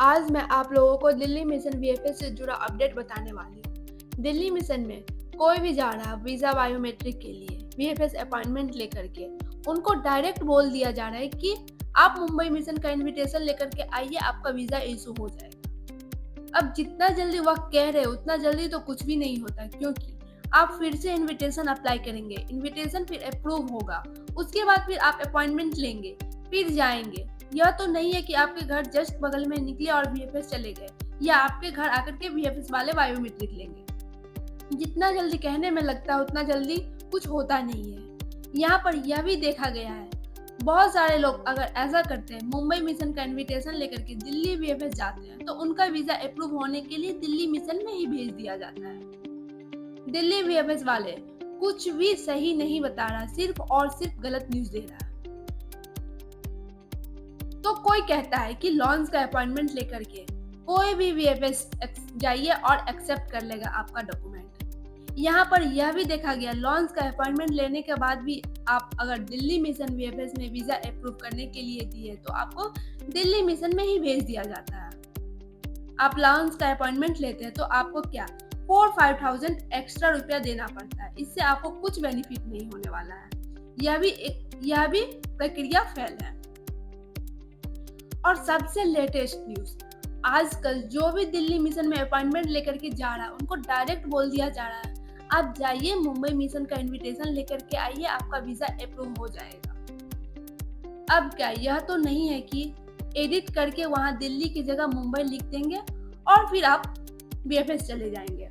आज मैं आप लोगों को दिल्ली मिशन वीएफएस से जुड़ा अपडेट बताने वाली हूँ। दिल्ली मिशन में कोई भी जा रहा है वीजा बायोमेट्रिक के लिए वीएफएस अपॉइंटमेंट लेकर के, उनको डायरेक्ट बोल दिया जा रहा है कि आप मुंबई मिशन का इनविटेशन लेकर के आइए, आपका वीजा इशू हो जाएगा। अब जितना जल्दी वह कह रहे उतना जल्दी तो कुछ भी नहीं होता, क्योंकि आप फिर से इनविटेशन अप्लाई करेंगे, इनविटेशन फिर अप्रूव होगा, उसके बाद फिर आप अपॉइंटमेंट लेंगे, फिर जाएंगे। यह तो नहीं है कि आपके घर जस्ट बगल में निकले और वीएफएस चले गए, या आपके घर आकर के वीएफएस वाले बायोमेट्रिक लेंगे। जितना जल्दी कहने में लगता है उतना जल्दी कुछ होता नहीं है। यहाँ पर यह भी देखा गया है, बहुत सारे लोग अगर ऐसा करते हैं, मुंबई मिशन का इनविटेशन लेकर के दिल्ली वीएफएस जाते हैं, तो उनका वीजा अप्रूव होने के लिए दिल्ली मिशन में ही भेज दिया जाता है। दिल्ली वीएफएस वाले कुछ भी सही नहीं बता रहा, सिर्फ और सिर्फ गलत न्यूज दे रहा है। तो कोई कहता है कि लॉन्च का अपॉइंटमेंट लेकर के कोई भी वीएफएस जाइए और एक्सेप्ट कर लेगा आपका डॉक्यूमेंट। यहाँ पर यह भी देखा गया, लॉन्च का अपॉइंटमेंट लेने के बाद भी आप अगर दिल्ली मिशन वीएफएस में वीजा अप्रूव करने के लिए दिए तो आपको दिल्ली मिशन में ही भेज दिया जाता है। आप लॉन्च का अपॉइंटमेंट लेते हैं तो आपको क्या 4-5,000 एक्स्ट्रा रुपया देना पड़ता है। इससे आपको कुछ बेनिफिट नहीं होने वाला है। यह भी प्रक्रिया फेल है। और सबसे लेटेस्ट न्यूज, आजकल जो भी दिल्ली मिशन में अपॉइंटमेंट लेकर के जा रहा है उनको डायरेक्ट बोल दिया जा रहा है, आप जाइए मुंबई मिशन का इनविटेशन लेकर के आइए, आपका वीजा अप्रूव हो जाएगा। अब क्या यह तो नहीं है कि एडिट करके वहां दिल्ली की जगह मुंबई लिख देंगे और फिर आप वीएफएस चले जाएंगे।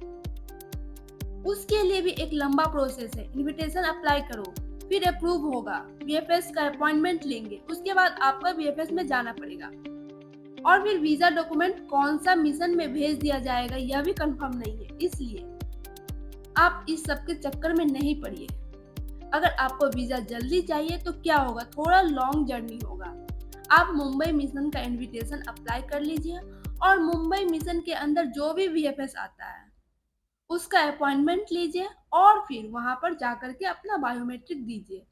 उसके लिए भी एक लंबा प्रोसेस है। इनविटेशन अप्लाई करो, फिर अप्रूव होगा, वीएफएस का अपॉइंटमेंट लेंगे, उसके बाद आपका वीएफएस में जाना पड़ेगा, और फिर वीजा डॉक्यूमेंट कौन सा मिशन में भेज दिया जाएगा यह भी कंफर्म नहीं है। इसलिए आप इस सब के चक्कर में नहीं पड़िए। अगर आपको वीजा जल्दी चाहिए तो क्या होगा, थोड़ा लॉन्ग जर्नी होगा। आप मुंबई मिशन का इनविटेशन अप्लाई कर लीजिए और मुंबई मिशन के अंदर जो भी वीएफएस आता है उसका अपॉइंटमेंट लीजिए और फिर वहां पर जाकर के अपना बायोमेट्रिक दीजिए।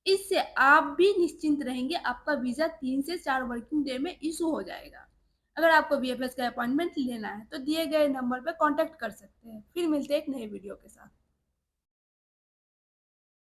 इससे आप भी निश्चिंत रहेंगे, आपका वीजा 3 से 4 वर्किंग डे में इशू हो जाएगा। अगर आपको वीएफएस का अपॉइंटमेंट लेना है तो दिए गए नंबर पर कांटेक्ट कर सकते हैं। फिर मिलते हैं एक नए वीडियो के साथ।